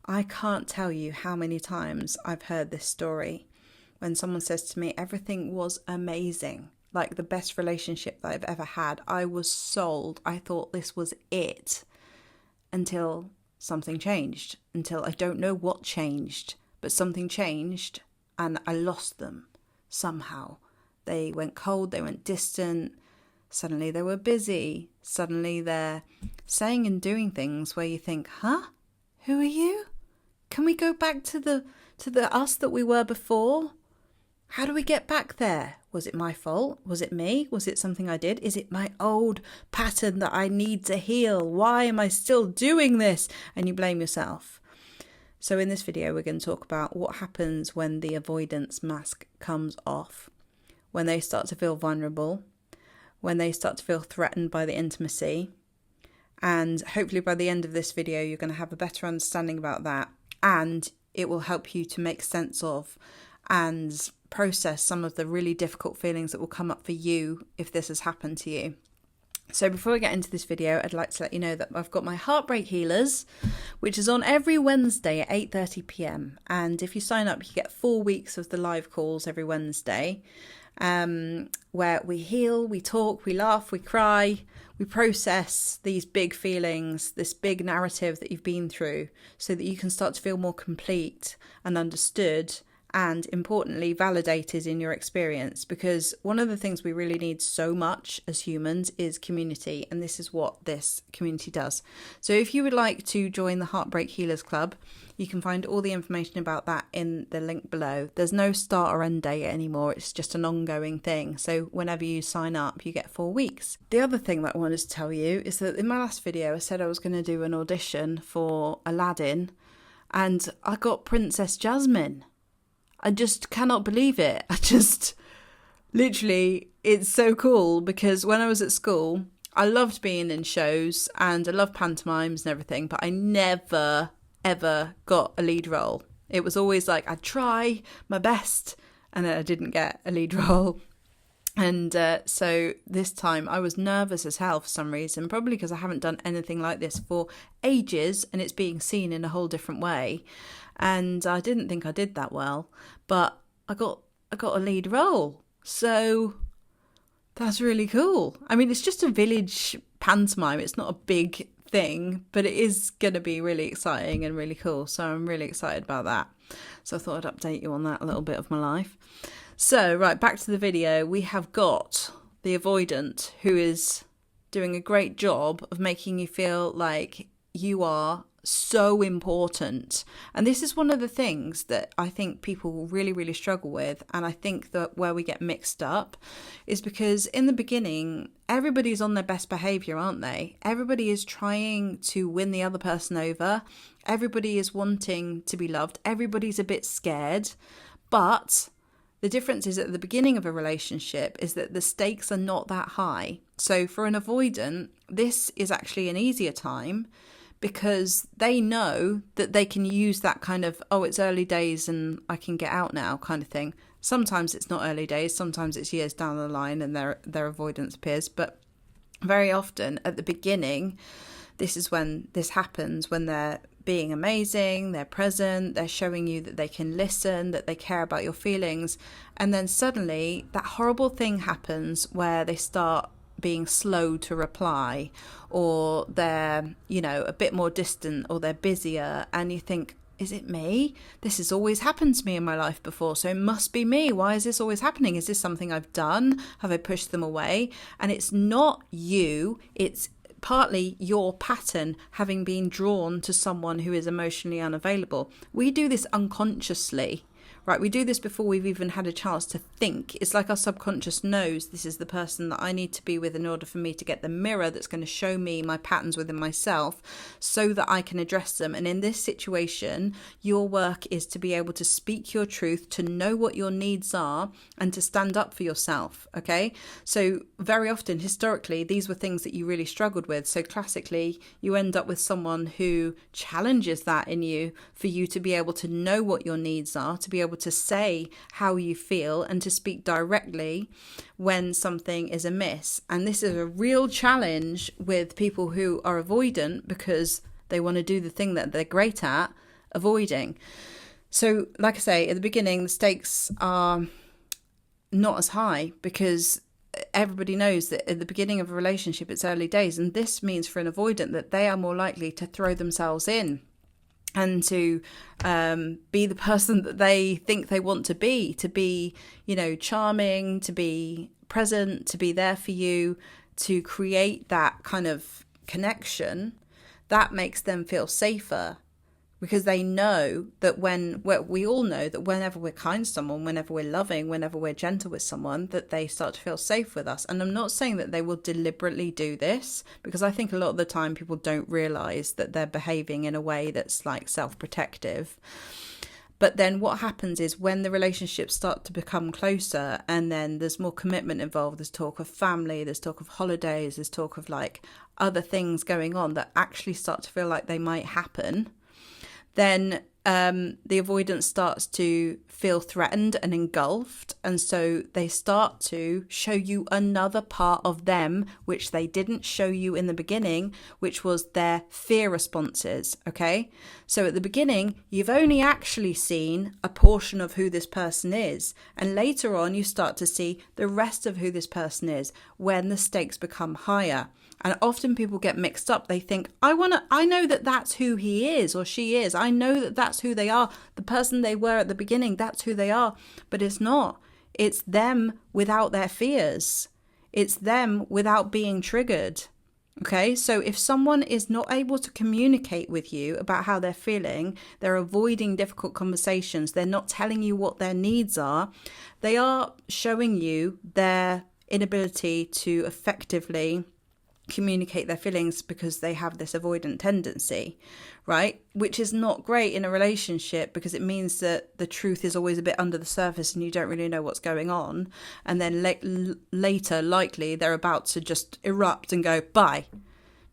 I can't tell you how many times I've heard this story when someone says to me, everything was amazing, like the best relationship that I've ever had. I was sold. I thought this was it until something changed, until I don't know what changed, but something changed and I lost them somehow. They went cold, they went distant. Suddenly they were busy. Suddenly they're saying and doing things where you think, huh? Who are you? Can we go back to the us that we were before? How do we get back there? Was it my fault? Was it me? Was it something I did? Is it my old pattern that I need to heal? Why am I still doing this? And you blame yourself. So in this video, we're going to talk about what happens when the avoidance mask comes off, when they start to feel vulnerable, when they start to feel threatened by the intimacy. And hopefully by the end of this video, you're going to have a better understanding about that. And it will help you to make sense of and process some of the really difficult feelings that will come up for you if this has happened to you. So before we get into this video, I'd like to let you know that I've got my Heartbreak Healers, which is on every Wednesday at 8:30 p.m. And if you sign up, you get 4 weeks of the live calls every Wednesday, where we heal, we talk, we laugh, we cry, we process these big feelings, this big narrative that you've been through, so that you can start to feel more complete and understood and, importantly, validated in your experience. Because one of the things we really need so much as humans is community, and this is what this community does. So if you would like to join the Heartbreak Healers Club, you can find all the information about that in the link below. There's no start or end date anymore. It's just an ongoing thing. So whenever you sign up, you get 4 weeks. The other thing that I wanted to tell you is that in my last video, I said I was going to do an audition for Aladdin, and I got Princess Jasmine. I just cannot believe it. Literally, it's so cool because when I was at school, I loved being in shows and I loved pantomimes and everything, but I never, ever got a lead role. It was always like I'd try my best and then I didn't get a lead role. And so this time I was nervous as hell for some reason, probably because I haven't done anything like this for ages and it's being seen in a whole different way. And I didn't think I did that well, but I got a lead role. So that's really cool. I mean, it's just a village pantomime. It's not a big thing, but it is going to be really exciting and really cool. So I'm really excited about that. So I thought I'd update you on that, a little bit of my life. So, right, back to the video. We have got the avoidant who is doing a great job of making you feel like you are so important. And this is one of the things that I think people really, really struggle with. And I think that where we get mixed up is because in the beginning, everybody's on their best behavior, aren't they? Everybody is trying to win the other person over. Everybody is wanting to be loved. Everybody's a bit scared. But the difference is at the beginning of a relationship is that the stakes are not that high. So for an avoidant, this is actually an easier time because they know that they can use that kind of, oh, it's early days and I can get out now kind of thing. Sometimes it's not early days, sometimes it's years down the line and their avoidance appears. But very often at the beginning, this is when this happens, when they're being amazing, they're present, they're showing you that they can listen, that they care about your feelings. And then suddenly that horrible thing happens where they start being slow to reply, or they're, a bit more distant, or they're busier. And you think, is it me? This has always happened to me in my life before, so it must be me. Why is this always happening? Is this something I've done? Have I pushed them away? And it's not you, it's partly your pattern having been drawn to someone who is emotionally unavailable. We do this unconsciously, right? We do this before we've even had a chance to think. It's like our subconscious knows this is the person that I need to be with in order for me to get the mirror that's going to show me my patterns within myself so that I can address them. And in this situation, your work is to be able to speak your truth, to know what your needs are, and to stand up for yourself, okay? So very often, historically, these were things that you really struggled with. So classically, you end up with someone who challenges that in you for you to be able to know what your needs are, to be able to say how you feel and to speak directly when something is amiss. And this is a real challenge with people who are avoidant because they want to do the thing that they're great at avoiding. So, like I say, at the beginning, the stakes are not as high because everybody knows that at the beginning of a relationship, it's early days. And this means for an avoidant that they are more likely to throw themselves in and to be the person that they think they want to be, charming, to be present, to be there for you, to create that kind of connection. That makes them feel safer. Because they know that we all know that whenever we're kind to someone, whenever we're loving, whenever we're gentle with someone, that they start to feel safe with us. And I'm not saying that they will deliberately do this, because I think a lot of the time people don't realise that they're behaving in a way that's like self-protective. But then what happens is when the relationships start to become closer and then there's more commitment involved, there's talk of family, there's talk of holidays, there's talk of like other things going on that actually start to feel like they might happen, then the avoidance starts to feel threatened and engulfed. And so they start to show you another part of them, which they didn't show you in the beginning, which was their fear responses. Okay. So at the beginning, you've only actually seen a portion of who this person is. And later on, you start to see the rest of who this person is when the stakes become higher. And often people get mixed up. They think, I know that that's who he is or she is. I know that that's who they are. The person they were at the beginning, that's who they are. But it's not. It's them without their fears. It's them without being triggered. Okay, so if someone is not able to communicate with you about how they're feeling, they're avoiding difficult conversations, they're not telling you what their needs are, they are showing you their inability to effectively communicate their feelings because they have this avoidant tendency, right? Which is not great in a relationship because it means that the truth is always a bit under the surface and you don't really know what's going on. And then later, likely, they're about to just erupt and go, bye,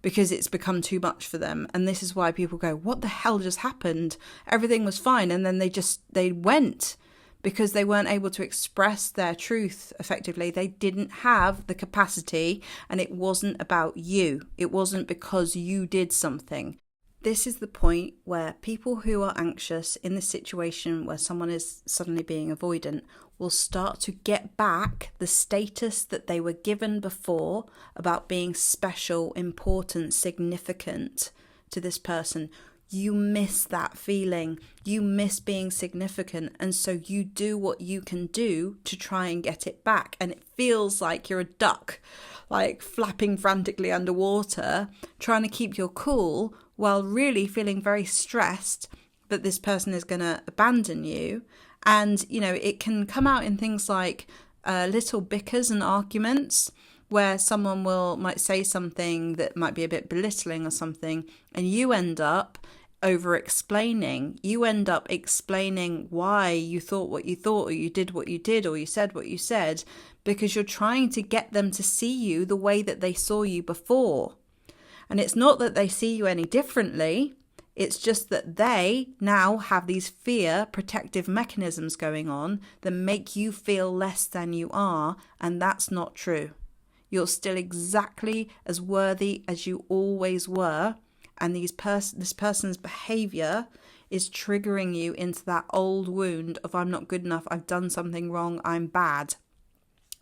because it's become too much for them. And this is why people go, what the hell just happened? Everything was fine. And then they went. Because they weren't able to express their truth effectively. They didn't have the capacity, and it wasn't about you. It wasn't because you did something. This is the point where people who are anxious in the situation where someone is suddenly being avoidant will start to get back the status that they were given before about being special, important, significant to this person. You miss that feeling. You miss being significant. And so you do what you can do to try and get it back. And it feels like you're a duck, like flapping frantically underwater, trying to keep your cool while really feeling very stressed that this person is going to abandon you. And, it can come out in things like little bickers and arguments, where someone might say something that might be a bit belittling or something, and you end up over-explaining. You end up explaining why you thought what you thought, or you did what you did, or you said what you said, because you're trying to get them to see you the way that they saw you before. And it's not that they see you any differently. It's just that they now have these fear protective mechanisms going on that make you feel less than you are, and that's not true. You're still exactly as worthy as you always were. And this person's behavior is triggering you into that old wound of I'm not good enough, I've done something wrong, I'm bad.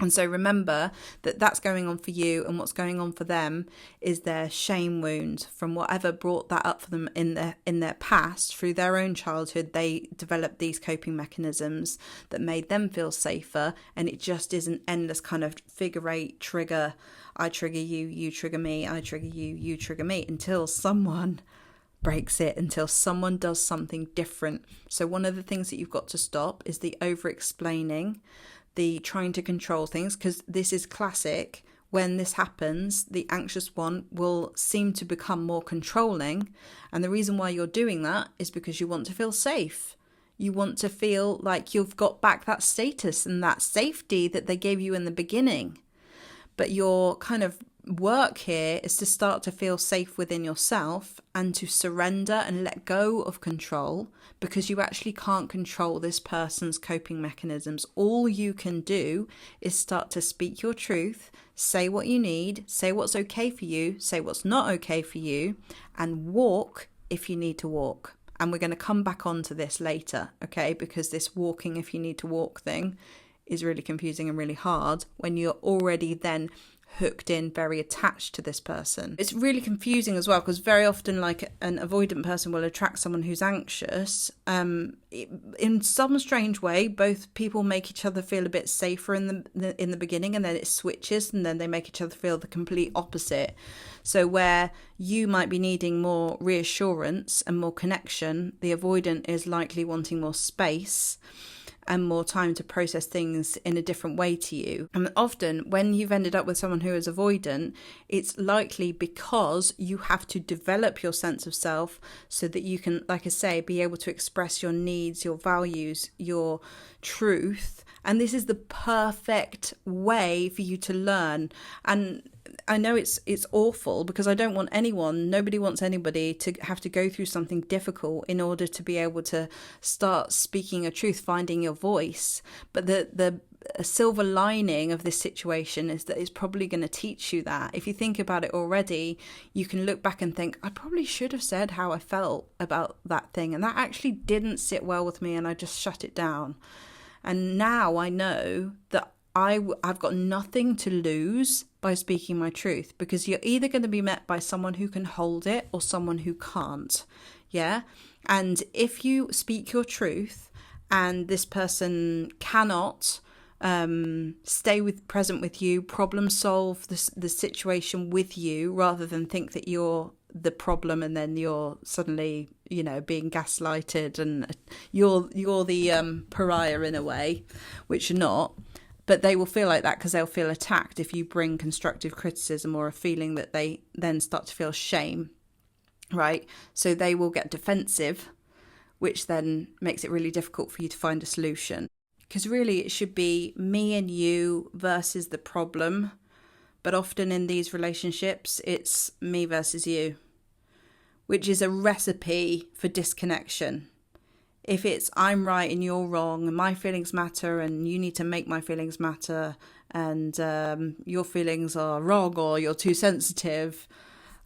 And so remember that that's going on for you, and what's going on for them is their shame wound from whatever brought that up for them in their past. Through their own childhood, they developed these coping mechanisms that made them feel safer, and it just is an endless kind of figure eight trigger. I trigger you, you trigger me, I trigger you, you trigger me, until someone breaks it, until someone does something different. So one of the things that you've got to stop is the over-explaining, the trying to control things, because this is classic. When this happens, the anxious one will seem to become more controlling. And the reason why you're doing that is because you want to feel safe. You want to feel like you've got back that status and that safety that they gave you in the beginning. But your kind of work here is to start to feel safe within yourself and to surrender and let go of control, because you actually can't control this person's coping mechanisms. All you can do is start to speak your truth, say what you need, say what's okay for you, say what's not okay for you, and walk if you need to walk. And we're going to come back onto this later, okay? Because this walking if you need to walk thing is really confusing and really hard when you're already then hooked in, very attached to this person. It's really confusing as well, because very often, like, an avoidant person will attract someone who's anxious. In some strange way, both people make each other feel a bit safer in the beginning, and then it switches, and then they make each other feel the complete opposite. So where you might be needing more reassurance and more connection, the avoidant is likely wanting more space and more time to process things in a different way to you. And often when you've ended up with someone who is avoidant, it's likely because you have to develop your sense of self so that you can, like I say, be able to express your needs, your values, your truth. And this is the perfect way for you to learn. And I know it's awful, because I don't want nobody wants anybody to have to go through something difficult in order to be able to start speaking your truth, finding your voice. But the silver lining of this situation is that it's probably going to teach you that. If you think about it already, you can look back and think, I probably should have said how I felt about that thing, and that actually didn't sit well with me, and I just shut it down. And now I know that I've got nothing to lose by speaking my truth, because you're either going to be met by someone who can hold it or someone who can't. Yeah. And if you speak your truth and this person cannot stay present with you, problem solve the situation with you, rather than think that you're the problem and then you're suddenly, being gaslighted and you're the pariah in a way, which you're not. But they will feel like that because they'll feel attacked if you bring constructive criticism or a feeling that they then start to feel shame, right? So they will get defensive, which then makes it really difficult for you to find a solution. Because really it should be me and you versus the problem. But often in these relationships, it's me versus you, which is a recipe for disconnection. If it's I'm right and you're wrong and my feelings matter and you need to make my feelings matter and your feelings are wrong or you're too sensitive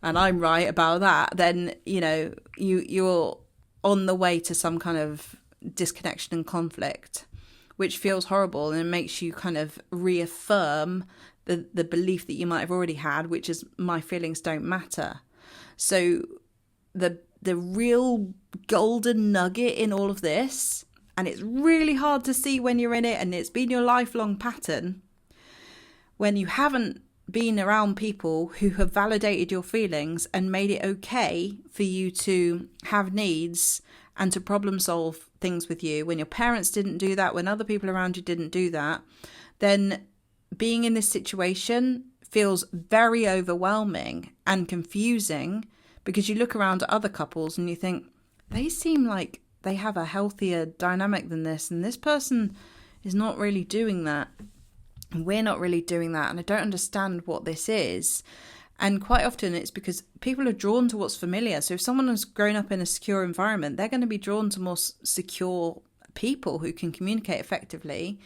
and I'm right about that, then, you're on the way to some kind of disconnection and conflict, which feels horrible, and it makes you kind of reaffirm the belief that you might have already had, which is my feelings don't matter. So the real golden nugget in all of this, and it's really hard to see when you're in it and it's been your lifelong pattern, when you haven't been around people who have validated your feelings and made it okay for you to have needs and to problem solve things with you, when your parents didn't do that, when other people around you didn't do that, then being in this situation feels very overwhelming and confusing, because you look around at other couples and you think, they seem like they have a healthier dynamic than this, and this person is not really doing that. And we're not really doing that, and I don't understand what this is. And quite often it's because people are drawn to what's familiar. So if someone has grown up in a secure environment, they're going to be drawn to more secure people who can communicate effectively.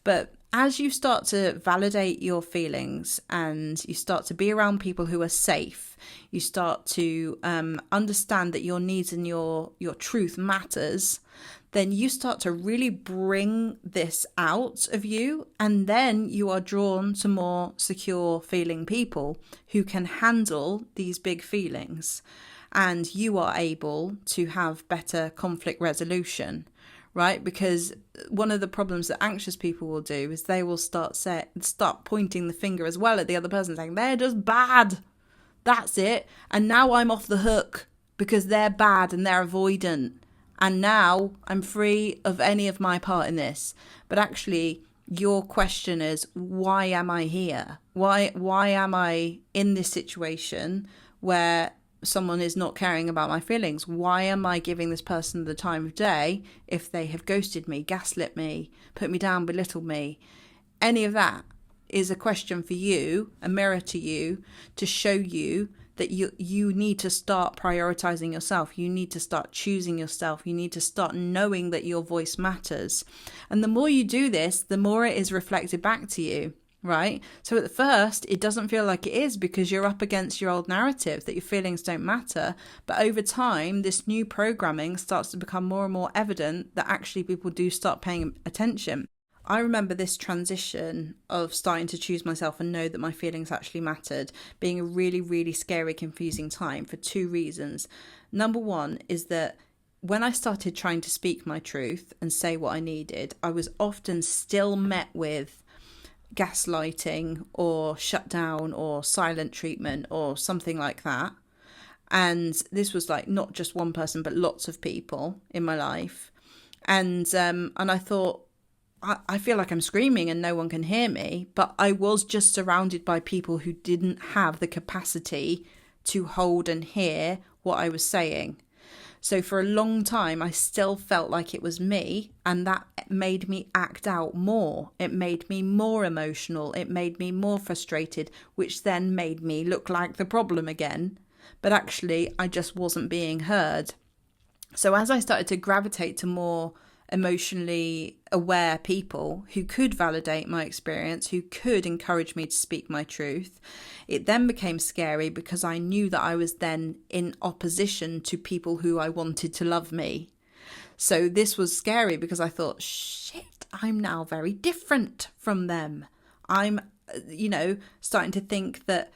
But as you start to validate your feelings and you start to be around people who are safe, you start to understand that your needs and your truth matters, then you start to really bring this out of you, and then you are drawn to more secure feeling people who can handle these big feelings, and you are able to have better conflict resolution, right? Because one of the problems that anxious people will do is they will start pointing the finger as well at the other person, saying they're just bad, that's it, and now I'm off the hook because they're bad and they're avoidant. And now I'm free of any of my part in this. But actually, your question is, why am I here? Why am I in this situation where someone is not caring about my feelings? Why am I giving this person the time of day if they have ghosted me, gaslit me, put me down, belittled me? Any of that is a question for you, a mirror to you, to show you that you need to start prioritizing yourself. You need to start choosing yourself. You need to start knowing that your voice matters. And the more you do this, the more it is reflected back to you. right? So at first, it doesn't feel like it is because you're up against your old narrative that your feelings don't matter. But over time, this new programming starts to become more and more evident that actually people do start paying attention. I remember this transition of starting to choose myself and know that my feelings actually mattered being a really, really scary, confusing time for two reasons. Number one is that when I started trying to speak my truth and say what I needed, I was often still met with gaslighting or shut down or silent treatment or something like that. And this was like not just one person, but lots of people in my life. And I thought, I feel like I'm screaming and no one can hear me, but I was just surrounded by people who didn't have the capacity to hold and hear what I was saying. So for a long time, I still felt like it was me, and that made me act out more. It made me more emotional. It made me more frustrated, which then made me look like the problem again. But actually, I just wasn't being heard. So as I started to gravitate to more emotionally aware people who could validate my experience, who could encourage me to speak my truth, it then became scary because I knew that I was then in opposition to people who I wanted to love me. So this was scary because I thought, shit, I'm now very different from them. I'm, starting to think that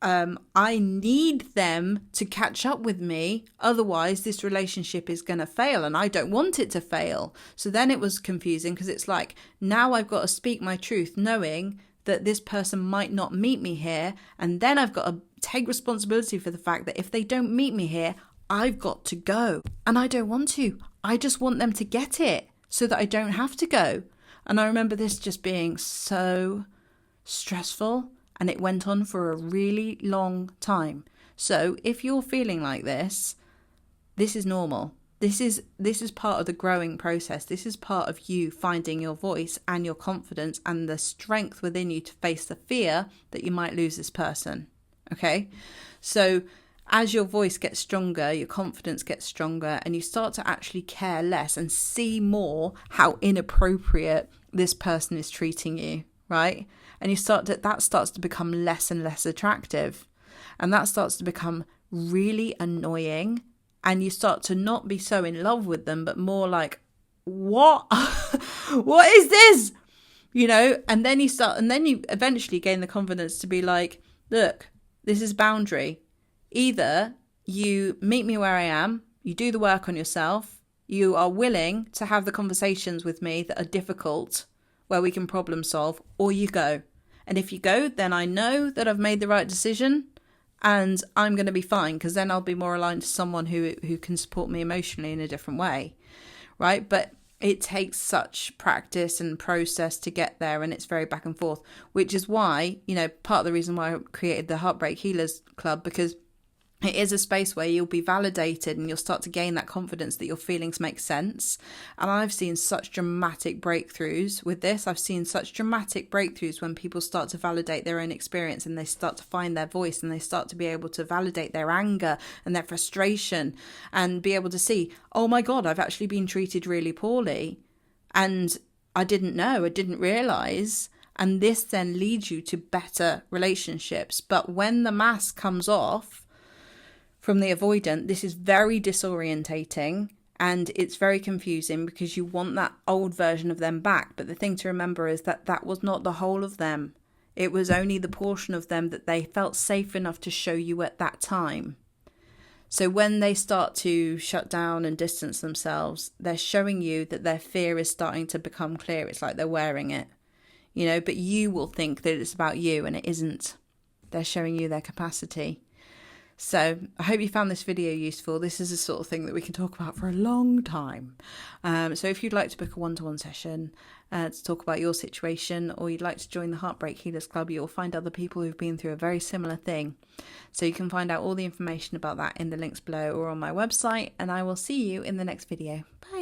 I need them to catch up with me. Otherwise, this relationship is going to fail and I don't want it to fail. So then it was confusing because it's like, now I've got to speak my truth knowing that this person might not meet me here. And then I've got to take responsibility for the fact that if they don't meet me here, I've got to go. And I don't want to. I just want them to get it so that I don't have to go. And I remember this just being so stressful. And it went on for a really long time. So if you're feeling like this is normal. This is part of the growing process. This is part of you finding your voice and your confidence and the strength within you to face the fear that you might lose this person. Okay? So as your voice gets stronger, your confidence gets stronger, and you start to actually care less and see more how inappropriate this person is treating you, right? And that starts to become less and less attractive. And that starts to become really annoying. And you start to not be so in love with them, but more like, what? What is this? And then you eventually gain the confidence to be like, look, this is boundary. Either you meet me where I am, you do the work on yourself, you are willing to have the conversations with me that are difficult, where we can problem solve, or you go. And if you go, then I know that I've made the right decision and I'm going to be fine because then I'll be more aligned to someone who can support me emotionally in a different way, right? But it takes such practice and process to get there, and it's very back and forth, which is why, part of the reason why I created the Heartbreak Healers Club, because it is a space where you'll be validated and you'll start to gain that confidence that your feelings make sense. And I've seen such dramatic breakthroughs with this. I've seen such dramatic breakthroughs when people start to validate their own experience and they start to find their voice and they start to be able to validate their anger and their frustration and be able to see, oh my God, I've actually been treated really poorly. And I didn't know, I didn't realize. And this then leads you to better relationships. But when the mask comes off, from the avoidant, this is very disorientating and it's very confusing because you want that old version of them back. But the thing to remember is that was not the whole of them. It was only the portion of them that they felt safe enough to show you at that time. So when they start to shut down and distance themselves, they're showing you that their fear is starting to become clear. It's like they're wearing it, but you will think that it's about you and it isn't. They're showing you their capacity. So I hope you found this video useful. This is the sort of thing that we can talk about for a long time. So if you'd like to book a one-to-one session to talk about your situation, or you'd like to join the Heartbreak Healers Club, you'll find other people who've been through a very similar thing. So you can find out all the information about that in the links below or on my website, and I will see you in the next video. Bye.